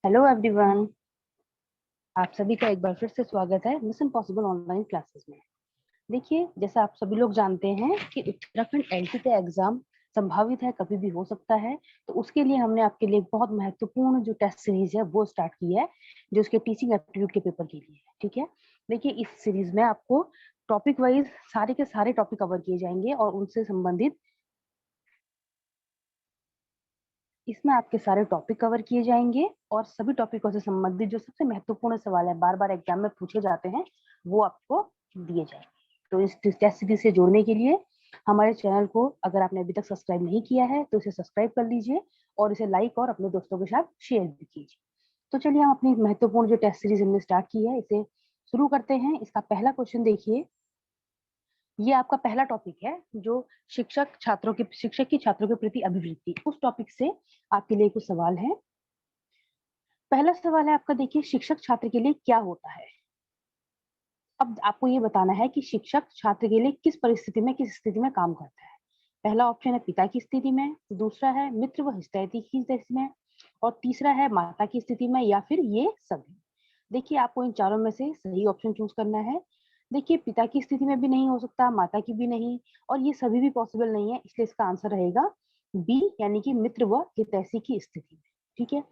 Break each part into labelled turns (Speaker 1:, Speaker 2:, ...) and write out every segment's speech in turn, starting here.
Speaker 1: Hello everyone, आप सभी का एक बार फिर से स्वागत है मिशन पॉसिबल ऑनलाइन क्लासेस में। देखिए, जैसा आप सभी लोग जानते हैं कि उत्तराखंड एलटी का एग्जाम संभावित है, कभी भी हो सकता है। तो उसके लिए हमने आपके लिए बहुत महत्वपूर्ण जो टेस्ट सीरीज है वो स्टार्ट की है, जो उसके टीचिंग एप्टीट्यूड के पेपर के लिए है। ठीक है, देखिए इस सीरीज में आपको टॉपिक वाइज सारे के सारे टॉपिक कवर किए जाएंगे और उनसे संबंधित इसमें आपके सारे टॉपिक कवर किए जाएंगे और सभी टॉपिकों से संबंधित जो सबसे महत्वपूर्ण सवाल है बार बार एग्जाम में पूछे जाते हैं वो आपको दिए जाएंगे। तो इस टेस्ट सीरीज से जोड़ने के लिए हमारे चैनल को अगर आपने अभी तक सब्सक्राइब नहीं किया है तो इसे सब्सक्राइब कर लीजिए और इसे लाइक और अपने दोस्तों के साथ शेयर भी कीजिए। तो चलिए हम अपनी महत्वपूर्ण जो टेस्ट सीरीज हमने स्टार्ट की है इसे शुरू करते हैं। इसका पहला क्वेश्चन देखिए, ये आपका पहला टॉपिक है जो शिक्षक की छात्रों के प्रति अभिवृत्ति, उस टॉपिक से आपके लिए कुछ सवाल है। पहला सवाल है आपका, देखिए शिक्षक छात्र के लिए क्या होता है। अब आपको ये बताना है कि शिक्षक छात्र के लिए किस परिस्थिति में किस स्थिति में काम करता है। पहला ऑप्शन है पिता की स्थिति में, दूसरा है मित्र व हितैषी की स्थिति में, और तीसरा है माता की स्थिति में, या फिर ये सभी। देखिए आपको इन चारों में से सही ऑप्शन चूज करना है। देखिए पिता की स्थिति में भी नहीं हो सकता, माता की भी नहीं, और ये सभी भी पॉसिबल नहीं है, इसलिए इसका आंसर रहेगा बी, यानी कि मित्र व हितैषी की स्थिति में। ठीक है,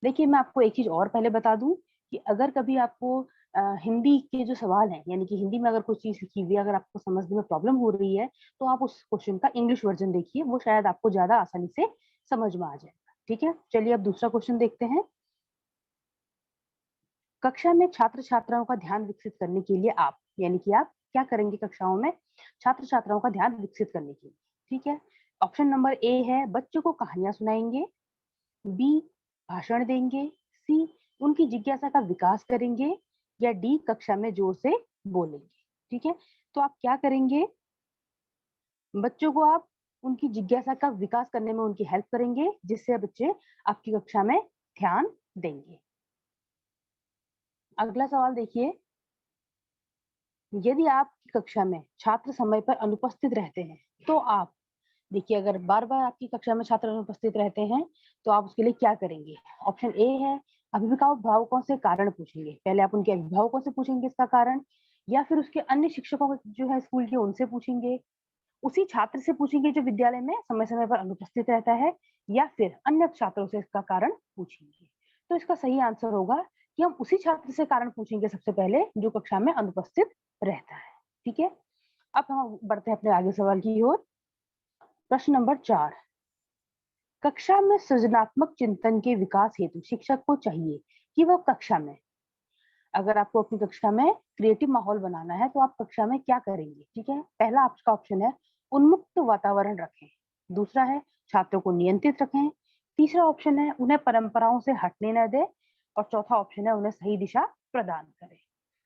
Speaker 1: देखिए मैं आपको एक चीज और पहले बता दूं कि अगर कभी आपको हिंदी के जो सवाल हैं, यानी कि हिंदी में अगर कोई चीज लिखी हुई है, अगर आपको समझने में प्रॉब्लम हो रही है तो आप उस क्वेश्चन का इंग्लिश वर्जन देखिए, वो शायद आपको ज्यादा आसानी से समझ में आ जाएगा। ठीक है, चलिए अब दूसरा क्वेश्चन देखते हैं। कक्षा में छात्र छात्राओं का ध्यान विकसित करने के लिए आप, यानी कि आप क्या करेंगे कक्षाओं में छात्र छात्राओं का ध्यान विकसित करने के लिए। ठीक है, ऑप्शन नंबर ए है बच्चों को कहानियां सुनाएंगे, बी भाषण देंगे, सी उनकी जिज्ञासा का विकास करेंगे, या डी कक्षा में जोर से बोलेंगे। ठीक है, तो आप क्या करेंगे, बच्चों को आप उनकी जिज्ञासा का विकास करने में उनकी हेल्प करेंगे, जिससे बच्चे आपकी कक्षा में ध्यान देंगे। अगला सवाल देखिए, यदि आपकी कक्षा में छात्र समय पर अनुपस्थित रहते हैं तो आप, देखिए अगर बार बार आपकी कक्षा में छात्र अनुपस्थित रहते हैं तो आप उसके लिए क्या करेंगे। ऑप्शन ए है अभिभावकों से कारण पूछेंगे, पहले आप उनके अभिभावकों से पूछेंगे इसका कारण, या फिर उसके अन्य शिक्षकों जो है स्कूल के उनसे पूछेंगे, उसी छात्र से पूछेंगे जो विद्यालय में समय समय पर अनुपस्थित रहता है, या फिर अन्य छात्रों से इसका कारण पूछेंगे। तो इसका सही आंसर होगा कि हम उसी छात्र से कारण पूछेंगे सबसे पहले जो कक्षा में अनुपस्थित रहता है। ठीक है, अब हम बढ़ते हैं अपने आगे सवाल की ओर। प्रश्न नंबर 4, कक्षा में सृजनात्मक चिंतन के विकास हेतु शिक्षक को चाहिए कि वह कक्षा में, अगर आपको अपनी कक्षा में क्रिएटिव माहौल बनाना है तो आप कक्षा में क्या करेंगे। ठीक है, पहला आपका ऑप्शन है उन्मुक्त वातावरण रखें, दूसरा है छात्रों को नियंत्रित रखें, तीसरा ऑप्शन है उन्हें परंपराओं से हटने न दे, और चौथा ऑप्शन है उन्हें सही दिशा प्रदान करें।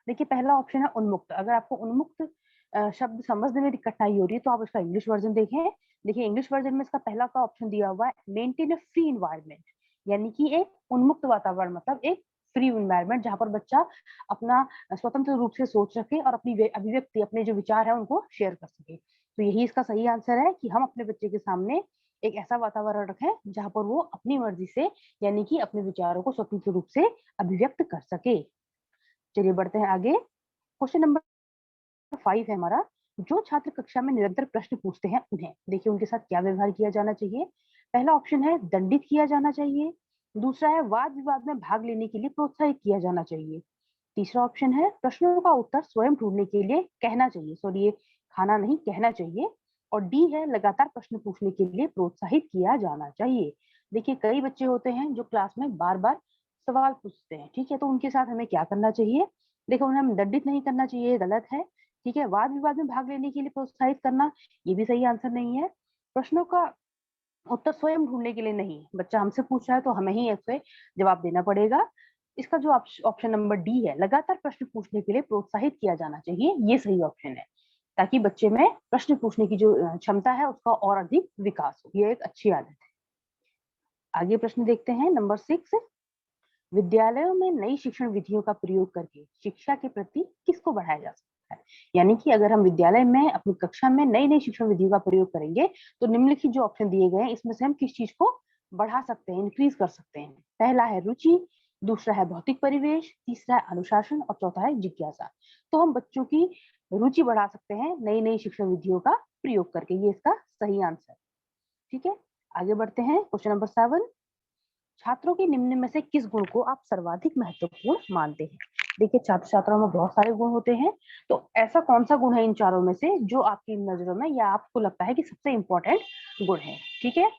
Speaker 1: देखिए पहला ऑप्शन है उन्मुक्त, अगर आपको उन्मुक्त शब्द समझने में कठिनाई हो रही है तो आप इसका इंग्लिश वर्जन देखें। देखिए इंग्लिश वर्जन में इसका पहला का ऑप्शन दिया हुआ है मेंटेन अ फ्री इन्वायरमेंट, यानी कि एक उन्मुक्त वातावरण मतलब एक फ्री इन्वायरमेंट जहां पर बच्चा अपना स्वतंत्र रूप से सोच सके और अपनी अभिव्यक्ति, अपने जो विचार है उनको शेयर कर सके। तो यही इसका सही आंसर है कि हम अपने बच्चे के सामने एक ऐसा वातावरण रखें जहां पर वो अपनी मर्जी से, यानी कि अपने विचारों को स्वतंत्र रूप से अभिव्यक्त कर सके। चलिए बढ़ते हैं आगे। क्वेश्चन नंबर 5 है हमारा, जो छात्र कक्षा में निरंतर प्रश्न पूछते हैं उन्हें, देखिए उनके साथ क्या व्यवहार किया जाना चाहिए। पहला ऑप्शन है दंडित किया जाना चाहिए, दूसरा है वाद विवाद में भाग लेने के लिए प्रोत्साहित किया जाना चाहिए, तीसरा ऑप्शन है प्रश्नों का उत्तर स्वयं ढूंढने के लिए कहना चाहिए, सॉरी ये खाना नहीं कहना चाहिए, और डी है लगातार प्रश्न पूछने के लिए प्रोत्साहित किया जाना चाहिए। देखिए कई बच्चे होते हैं जो क्लास में बार बार सवाल पूछते हैं, ठीक है, तो उनके साथ हमें क्या करना चाहिए। देखो उन्हें हम दंडित नहीं करना चाहिए, गलत है। ठीक है, वाद विवाद में भाग लेने के लिए प्रोत्साहित करना, ये भी सही आंसर नहीं है। प्रश्नों का उत्तर स्वयं ढूंढने के लिए नहीं, बच्चा हमसे पूछ रहा है तो हमें ही इससे जवाब देना पड़ेगा। इसका जो ऑप्शन नंबर डी है लगातार प्रश्न पूछने के लिए प्रोत्साहित किया जाना चाहिए, ये सही ऑप्शन है, ताकि बच्चे में प्रश्न पूछने की जो क्षमता है उसका और अधिक विकास हो, ये एक अच्छी आदत है। आगे प्रश्न देखते हैं नंबर 6, विद्यालयों में नई शिक्षण विधियों का प्रयोग करके शिक्षा के प्रति किसको बढ़ाया जा सकता है। यानी कि अगर हम विद्यालय में अपनी कक्षा में नई नई शिक्षण विधियों का प्रयोग करेंगे तो निम्नलिखित जो ऑप्शन दिए गए हैं इसमें से हम किस चीज को बढ़ा सकते हैं, इंक्रीज कर सकते हैं। पहला है रुचि, दूसरा है भौतिक परिवेश, तीसरा है अनुशासन और चौथा है जिज्ञासा। तो हम बच्चों की रुचि बढ़ा सकते हैं नई नई शिक्षण विधियों का प्रयोग करके। ये इसका सही आंसर। ठीक है, आगे बढ़ते हैं। क्वेश्चन नंबर 7, छात्रों के निम्न में से किस गुण को आप सर्वाधिक महत्वपूर्ण मानते हैं? देखिए छात्र छात्राओं में बहुत सारे गुण होते हैं, तो ऐसा कौन सा गुण है इन चारों में से जो आपकी नजरों में या आपको लगता है कि सबसे इंपॉर्टेंट गुण है? ठीक है,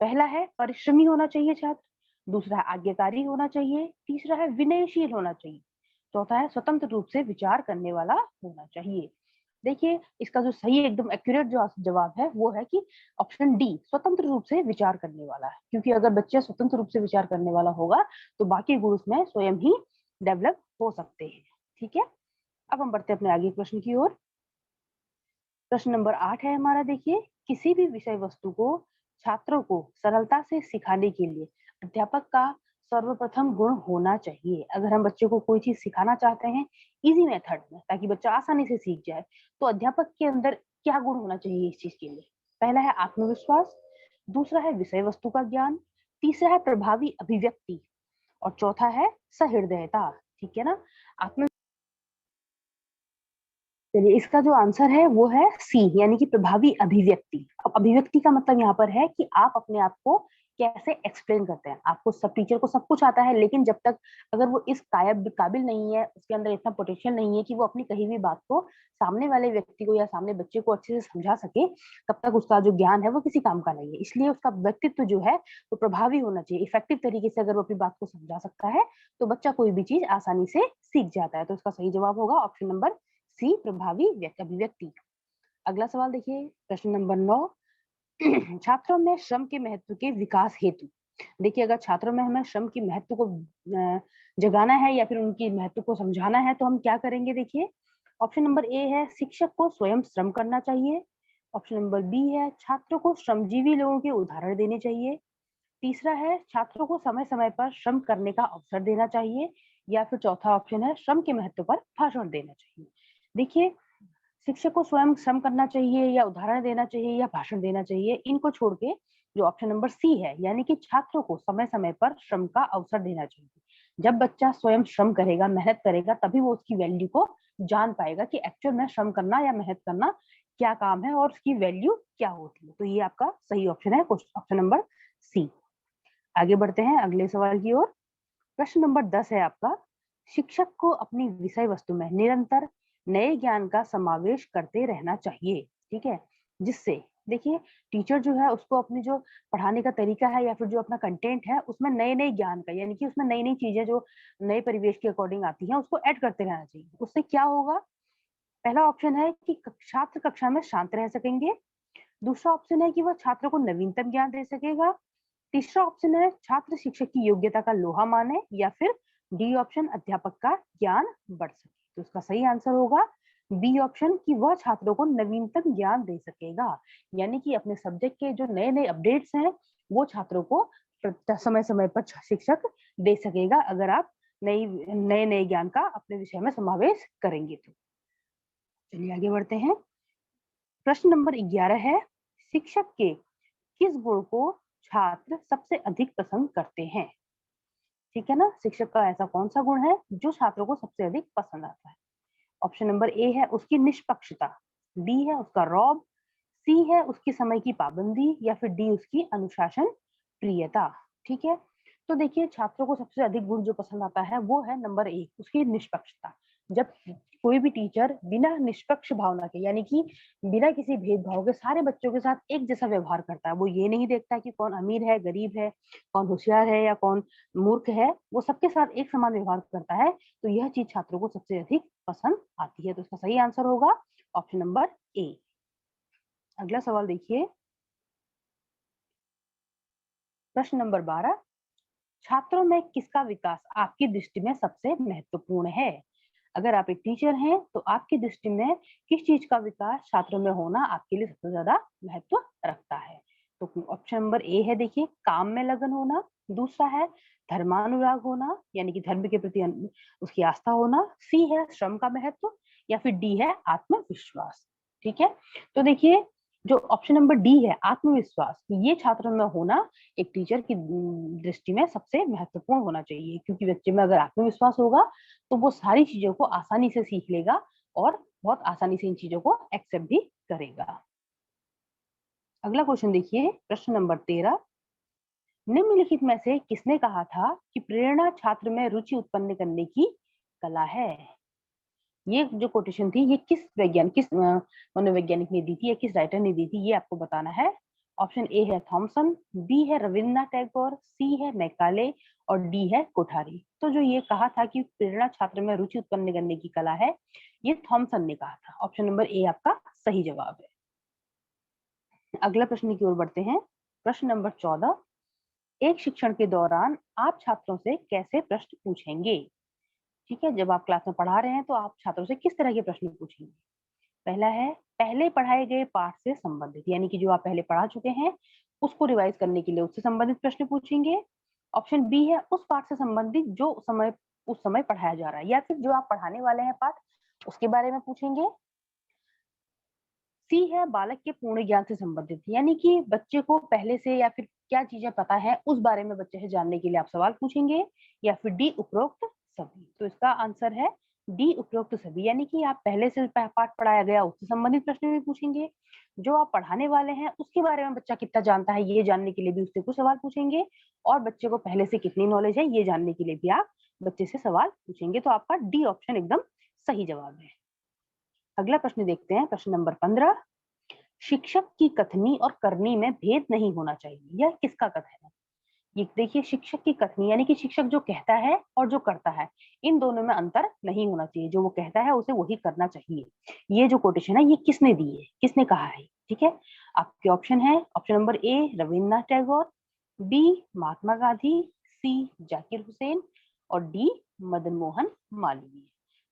Speaker 1: पहला है परिश्रमी होना चाहिए छात्र, दूसरा है आज्ञाकारी होना चाहिए, तीसरा है विनयशील होना चाहिए, चौथा है स्वतंत्र रूप से विचार करने वाला होना चाहिए। देखिए इसका जो सही एकदम एक्यूरेट जो जवाब है वो है कि ऑप्शन डी, स्वतंत्र रूप से विचार करने वाला है। क्योंकि अगर बच्चा स्वतंत्र रूप से विचार करने वाला होगा तो बाकी गुण उसमें स्वयं ही डेवलप हो सकते हैं। ठीक है, अब हम बढ़ते हैं अपने आगे प्रश्न की ओर। प्रश्न नंबर 8 है हमारा। देखिए किसी भी विषय वस्तु को छात्रों को सरलता से सिखाने के लिए अध्यापक का सर्वप्रथम गुण होना चाहिए। अगर हम बच्चे को कोई चीज सिखाना चाहते हैं इजी मेथड में ताकि बच्चा आसानी से सीख जाए, तो अध्यापक के अंदर क्या गुण होना चाहिए इस चीज के लिए? पहला है आत्मविश्वास, दूसरा है विषय वस्तु का ज्ञान, तीसरा है प्रभावी अभिव्यक्ति और चौथा है सहृदयता। ठीक है ना, आत्म चलिए इसका जो आंसर है वो है सी, यानी कि प्रभावी अभिव्यक्ति। अब अभिव्यक्ति का मतलब यहाँ पर है कि आप अपने आप को कैसे एक्सप्लेन करते हैं। आपको सब, टीचर को सब कुछ आता है, लेकिन जब तक अगर वो इस काबिल नहीं है, उसके अंदर इतना पोटेंशियल नहीं है कि वो अपनी कही हुई बात को सामने वाले व्यक्ति को या सामने बच्चे को अच्छे से समझा सके, तब तक उसका जो ज्ञान है वो किसी काम का नहीं है। इसलिए उसका व्यक्तित्व जो है वो प्रभावी होना चाहिए। इफेक्टिव तरीके से अगर वो अपनी बात को समझा सकता है तो बच्चा कोई भी चीज आसानी से सीख जाता है। तो इसका सही जवाब होगा ऑप्शन नंबर सी, प्रभावी अभिव्यक्ति। अगला सवाल देखिए, प्रश्न नंबर 9, छात्रों में श्रम के महत्व के विकास हेतु। देखिए अगर छात्रों में हमें श्रम की महत्व को जगाना है या फिर उनकी महत्व को समझाना है तो हम क्या करेंगे? देखिए ऑप्शन नंबर ए है शिक्षक को स्वयं श्रम करना चाहिए, ऑप्शन नंबर बी है छात्रों को श्रमजीवी लोगों के उदाहरण देने चाहिए, तीसरा है छात्रों को समय समय पर श्रम करने का अवसर देना चाहिए, या फिर चौथा ऑप्शन है श्रम के महत्व पर भाषण देना चाहिए। देखिए शिक्षक को स्वयं श्रम करना चाहिए या उदाहरण देना चाहिए या भाषण देना चाहिए, इनको छोड़ के जो ऑप्शन नंबर सी है यानी कि छात्रों को समय समय पर श्रम का अवसर देना चाहिए। जब बच्चा स्वयं श्रम करेगा, मेहनत करेगा, तभी वो उसकी वैल्यू को जान पाएगा कि एक्चुअल में श्रम करना या मेहनत करना क्या काम है और उसकी वैल्यू क्या होती है। तो ये आपका सही ऑप्शन है, ऑप्शन नंबर सी। आगे बढ़ते हैं अगले सवाल की ओर। प्रश्न नंबर 10 है आपका, शिक्षक को अपनी विषय वस्तु में निरंतर नए ज्ञान का समावेश करते रहना चाहिए। ठीक है, जिससे देखिए टीचर जो है उसको अपनी जो पढ़ाने का तरीका है या फिर जो अपना कंटेंट है उसमें नए नए ज्ञान का, यानी कि उसमें नई नई चीजें जो नए परिवेश के अकॉर्डिंग आती हैं उसको ऐड करते रहना चाहिए। उससे क्या होगा? पहला ऑप्शन है कि छात्र कक्षा में शांत रह सकेंगे, दूसरा ऑप्शन है कि वह छात्रों को नवीनतम ज्ञान दे सकेगा, तीसरा ऑप्शन है छात्र शिक्षक की योग्यता का लोहा माने, या फिर डी ऑप्शन अध्यापक का ज्ञान बढ़ सके। तो इसका सही आंसर होगा बी ऑप्शन कि वह छात्रों को नवीनतम ज्ञान दे सकेगा, यानी कि अपने सब्जेक्ट के जो नए नए अपडेट्स हैं वो छात्रों को समय समय पर शिक्षक दे सकेगा, अगर आप नए नए ज्ञान का अपने विषय में समावेश करेंगे तो। चलिए आगे बढ़ते हैं। प्रश्न नंबर 11 है, शिक्षक के किस गुण को छात्र सबसे अधिक पसंद करते हैं? ठीक है ना, शिक्षक का ऐसा कौन सा गुण है जो छात्रों को सबसे अधिक पसंद आता है? ऑप्शन नंबर ए है उसकी निष्पक्षता, बी है उसका रौब, सी है उसकी समय की पाबंदी, या फिर डी उसकी अनुशासन प्रियता। ठीक है, तो देखिए छात्रों को सबसे अधिक गुण जो पसंद आता है वो है नंबर एक, उसकी निष्पक्षता। जब कोई भी टीचर बिना निष्पक्ष भावना के, यानी कि बिना किसी भेदभाव के सारे बच्चों के साथ एक जैसा व्यवहार करता है, वो ये नहीं देखता कि कौन अमीर है, गरीब है, कौन होशियार है या कौन मूर्ख है, वो सबके साथ एक समान व्यवहार करता है, तो यह चीज छात्रों को सबसे अधिक पसंद आती है। तो इसका सही आंसर होगा ऑप्शन नंबर ए। अगला सवाल देखिए, प्रश्न नंबर 12, छात्रों में किसका विकास आपकी दृष्टि में सबसे महत्वपूर्ण है? अगर आप एक टीचर हैं तो आपकी दृष्टि में किस चीज का विकास छात्रों में होना आपके लिए सबसे ज्यादा महत्व रखता है? तो ऑप्शन नंबर ए है देखिए काम में लगन होना, दूसरा है धर्मानुराग होना, यानी कि धर्म के प्रति उसकी आस्था होना, सी है श्रम का महत्व, या फिर डी है आत्मविश्वास। ठीक है, तो देखिए जो ऑप्शन नंबर डी है आत्मविश्वास, ये छात्रों में होना एक टीचर की दृष्टि में सबसे महत्वपूर्ण होना चाहिए, क्योंकि बच्चे में अगर आत्मविश्वास होगा तो वो सारी चीजों को आसानी से सीख लेगा और बहुत आसानी से इन चीजों को एक्सेप्ट भी करेगा। अगला क्वेश्चन देखिए, प्रश्न नंबर 13, निम्नलिखित में से किसने कहा था कि प्रेरणा छात्र में रुचि उत्पन्न करने की कला है? ये जो कोटेशन थी ये किस मनोवैज्ञानिक ने दी थी या किस राइटर ने दी थी, ये आपको बताना है। ऑप्शन ए है थॉमसन, बी है रविन्द्रनाथ टैगोर, सी है मैकाले और डी है कोठारी। तो जो ये कहा था कि प्रेरणा छात्र में रुचि उत्पन्न करने की कला है, ये थॉमसन ने कहा था। ऑप्शन नंबर ए आपका सही जवाब है। अगला प्रश्न की ओर बढ़ते हैं। प्रश्न नंबर 14, एक शिक्षण के दौरान आप छात्रों से कैसे प्रश्न पूछेंगे? ठीक है, जब आप क्लास में पढ़ा रहे हैं तो आप छात्रों से किस तरह के प्रश्न पूछेंगे? पहला है पहले पढ़ाए गए पाठ से संबंधित, यानी कि जो आप पहले पढ़ा चुके हैं उसको रिवाइज करने के लिए उससे संबंधित प्रश्न पूछेंगे। ऑप्शन बी है उस पाठ से संबंधित जो उस समय पढ़ाया जा रहा है, या फिर जो आप पढ़ाने वाले हैं पाठ उसके बारे में पूछेंगे। सी है बालक के पूर्ण ज्ञान से संबंधित, यानी कि बच्चे को पहले से या फिर क्या चीजें पता है उस बारे में बच्चे से जानने के लिए आप सवाल पूछेंगे। या फिर डी उपरोक्त सभी। तो इसका आंसर है डी उपरोक्त सभी, यानी कि आप पहले से पाठ पढ़ाया गया उससे संबंधित प्रश्न भी पूछेंगे, जो आप पढ़ाने वाले हैं उसके बारे में बच्चा कितना जानता है ये जानने के लिए भी उससे कुछ सवाल पूछेंगे, और बच्चे को पहले से कितनी नॉलेज है ये जानने के लिए भी आप बच्चे से सवाल पूछेंगे। तो आपका डी ऑप्शन एकदम सही जवाब है। अगला प्रश्न देखते हैं, प्रश्न नंबर 15, शिक्षक की कथनी और करनी में भेद नहीं होना चाहिए, यह किसका कथन है? ये देखिए, शिक्षक की कथनी यानी कि शिक्षक जो कहता है और जो करता है इन दोनों में अंतर नहीं होना चाहिए, जो वो कहता है उसे वही करना चाहिए। ये जो कोटेशन है ये किसने दी है, किसने कहा है? ठीक है, आपके ऑप्शन है, option number A Rabindranath Tagore, B Mahatma Gandhi, C Zakir Hussain और डी मदन मोहन मालवीय।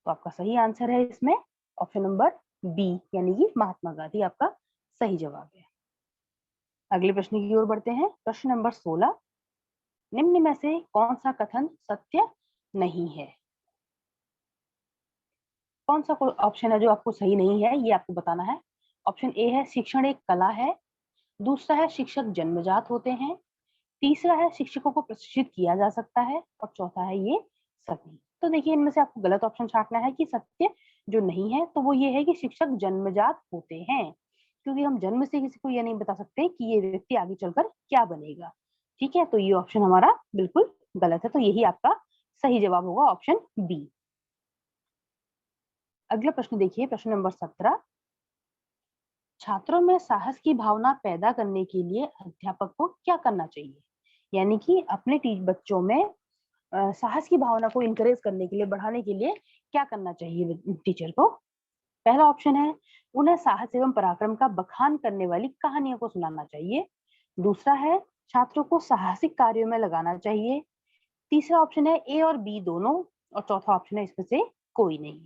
Speaker 1: तो आपका सही आंसर है इसमें ऑप्शन नंबर बी, यानी कि महात्मा गांधी आपका सही जवाब है। अगले प्रश्न की ओर बढ़ते हैं। प्रश्न नंबर 16, निम्न में से कौन सा कथन सत्य नहीं है? कौन सा ऑप्शन है जो आपको सही नहीं है ये आपको बताना है। ऑप्शन ए है शिक्षण एक कला है, दूसरा है शिक्षक जन्मजात होते हैं, तीसरा है शिक्षकों को प्रशिक्षित किया जा सकता है और चौथा है ये सभी। तो देखिए, इनमें से आपको गलत ऑप्शन छांटना है कि सत्य जो नहीं है तो वो ये है कि शिक्षक जन्मजात होते हैं, क्योंकि हम जन्म से किसी को ये नहीं बता सकते कि ये व्यक्ति आगे चलकर क्या बनेगा। ठीक है, तो ये ऑप्शन हमारा बिल्कुल गलत है, तो यही आपका सही जवाब होगा ऑप्शन बी। अगला प्रश्न देखिए, प्रश्न नंबर 17, छात्रों में साहस की भावना पैदा करने के लिए अध्यापक को क्या करना चाहिए? यानी कि अपने बच्चों में साहस की भावना को इनकरेज करने के लिए, बढ़ाने के लिए क्या करना चाहिए टीचर को? पहला ऑप्शन है उन्हें साहस एवं पराक्रम का बखान करने वाली कहानियों को सुनाना चाहिए। दूसरा है छात्रों को साहसिक कार्यों में लगाना चाहिए। तीसरा ऑप्शन है ए और बी दोनों, और चौथा ऑप्शन है इसमें से कोई नहीं।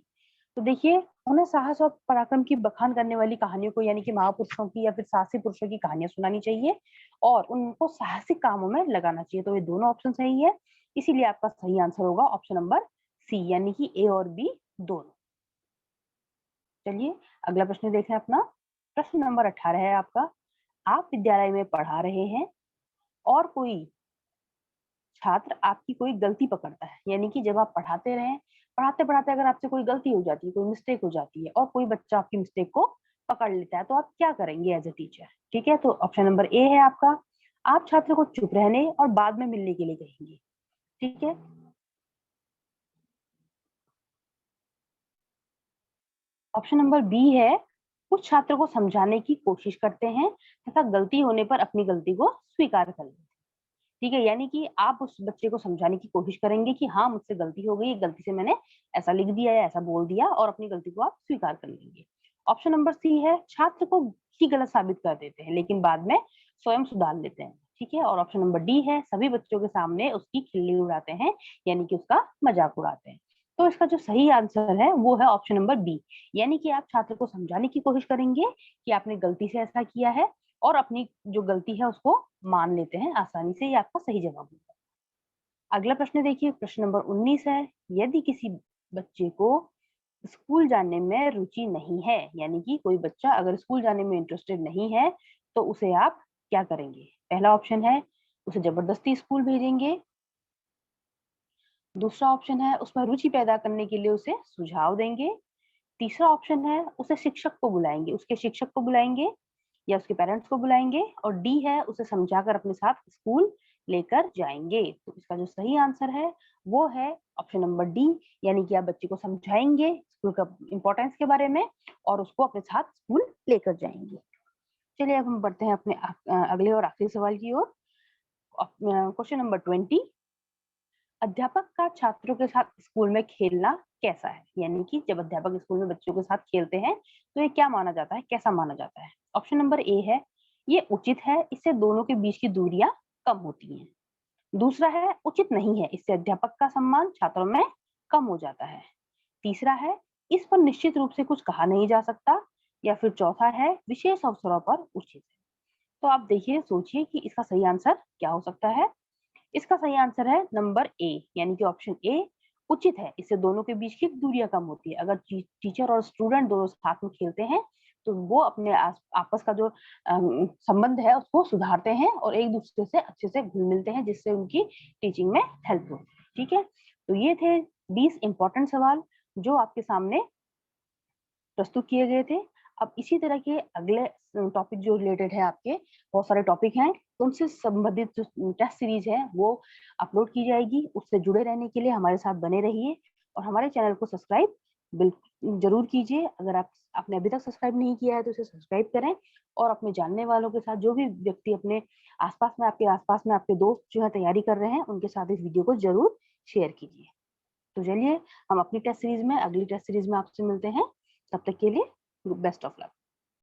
Speaker 1: तो देखिए, उन्हें साहस और पराक्रम की बखान करने वाली कहानियों को, यानी कि महापुरुषों की या फिर साहसी पुरुषों की कहानियां सुनानी चाहिए और उनको साहसिक कामों में लगाना चाहिए। तो ये दोनों ऑप्शन सही है, इसीलिए आपका सही आंसर होगा ऑप्शन नंबर सी, यानी कि ए और बी दोनों। चलिए अगला प्रश्न देखें अपना। प्रश्न नंबर 18 है आपका, आप विद्यालय में पढ़ा रहे हैं और कोई छात्र आपकी कोई गलती पकड़ता है, यानी कि जब आप पढ़ाते रहे, पढ़ाते पढ़ाते अगर आपसे कोई गलती हो जाती है, कोई मिस्टेक हो जाती है और कोई बच्चा आपकी मिस्टेक को पकड़ लेता है, तो आप क्या करेंगे एज ए टीचर? ठीक है, तो ऑप्शन नंबर ए है आपका, आप छात्र को चुप रहने और बाद में मिलने के लिए कहेंगे। ठीक है, ऑप्शन नंबर बी है, कुछ छात्र को समझाने की कोशिश करते हैं तथा गलती होने पर अपनी गलती को स्वीकार कर लेते हैं। ठीक है, यानी कि आप उस बच्चे को समझाने की कोशिश करेंगे कि हाँ मुझसे गलती हो गई, गलती से मैंने ऐसा लिख दिया या ऐसा बोल दिया, और अपनी गलती को आप स्वीकार कर लेंगे। ऑप्शन नंबर सी है, छात्र को ही गलत साबित कर देते हैं लेकिन बाद में स्वयं सुधार लेते हैं। ठीक है, और ऑप्शन नंबर डी है, सभी बच्चों के सामने उसकी खिल्ली उड़ाते हैं, यानी कि उसका मजाक उड़ाते हैं। तो इसका जो सही आंसर है वो है ऑप्शन नंबर बी, यानी कि आप छात्र को समझाने की कोशिश करेंगे कि आपने गलती से ऐसा किया है और अपनी जो गलती है उसको मान लेते हैं आसानी से। ये आपका सही जवाब होगा। अगला प्रश्न देखिए, प्रश्न नंबर 19 है, यदि किसी बच्चे को स्कूल जाने में रुचि नहीं है, यानी कि कोई बच्चा अगर स्कूल जाने में इंटरेस्टेड नहीं है तो उसे आप क्या करेंगे? पहला ऑप्शन है उसे जबरदस्ती स्कूल भेजेंगे। दूसरा ऑप्शन है उसमें रुचि पैदा करने के लिए उसे सुझाव देंगे। तीसरा ऑप्शन है उसे शिक्षक को बुलाएंगे, उसके शिक्षक को बुलाएंगे या उसके पेरेंट्स को बुलाएंगे। और डी है उसे समझाकर अपने साथ स्कूल लेकर जाएंगे। तो इसका जो सही आंसर है वो है ऑप्शन नंबर डी, यानी कि आप बच्चे को समझाएंगे स्कूल का इम्पोर्टेंस के बारे में और उसको अपने साथ स्कूल लेकर जाएंगे। चलिए अब हम बढ़ते हैं अपने अगले और आखिरी सवाल की ओर। क्वेश्चन नंबर 20, अध्यापक का छात्रों के साथ स्कूल में खेलना कैसा है? यानी कि जब अध्यापक स्कूल में बच्चों के साथ खेलते हैं तो ये क्या माना जाता है, कैसा माना जाता है? ऑप्शन नंबर ए है ये उचित है, इससे दोनों के बीच की दूरियां कम होती हैं। दूसरा है उचित नहीं है, इससे अध्यापक का सम्मान छात्रों में कम हो जाता है। तीसरा है इस पर निश्चित रूप से कुछ कहा नहीं जा सकता। या फिर चौथा है विशेष अवसरों पर उचित है। तो आप देखिए, सोचिए कि इसका सही आंसर क्या हो सकता है। इसका सही आंसर है नंबर ए, यानी कि ऑप्शन ए उचित है, इससे दोनों के बीच की दूरियां कम होती है। अगर टीचर और स्टूडेंट दोनों साथ में खेलते हैं तो वो अपने आपस का जो संबंध है उसको सुधारते हैं और एक दूसरे से अच्छे से घुल मिलते हैं, जिससे उनकी टीचिंग में हेल्प हो। ठीक है, तो ये थे 20 इंपॉर्टेंट सवाल जो आपके सामने प्रस्तुत किए गए थे। अब इसी तरह के अगले टॉपिक जो रिलेटेड है, आपके बहुत सारे टॉपिक हैं, उनसे संबंधित जो टेस्ट सीरीज है वो अपलोड की जाएगी। उससे जुड़े रहने के लिए हमारे साथ बने रहिए और हमारे चैनल को सब्सक्राइब बिल्कुल जरूर कीजिए। अगर आपने अभी तक सब्सक्राइब नहीं किया है तो इसे सब्सक्राइब करें और अपने जानने वालों के साथ, जो भी व्यक्ति अपने आसपास में आपके दोस्त जो है तैयारी कर रहे हैं, उनके साथ इस वीडियो को जरूर शेयर कीजिए। तो चलिए हम अपनी टेस्ट सीरीज में, अगली टेस्ट सीरीज में आपसे मिलते हैं। तब तक के लिए बेस्ट ऑफ लक।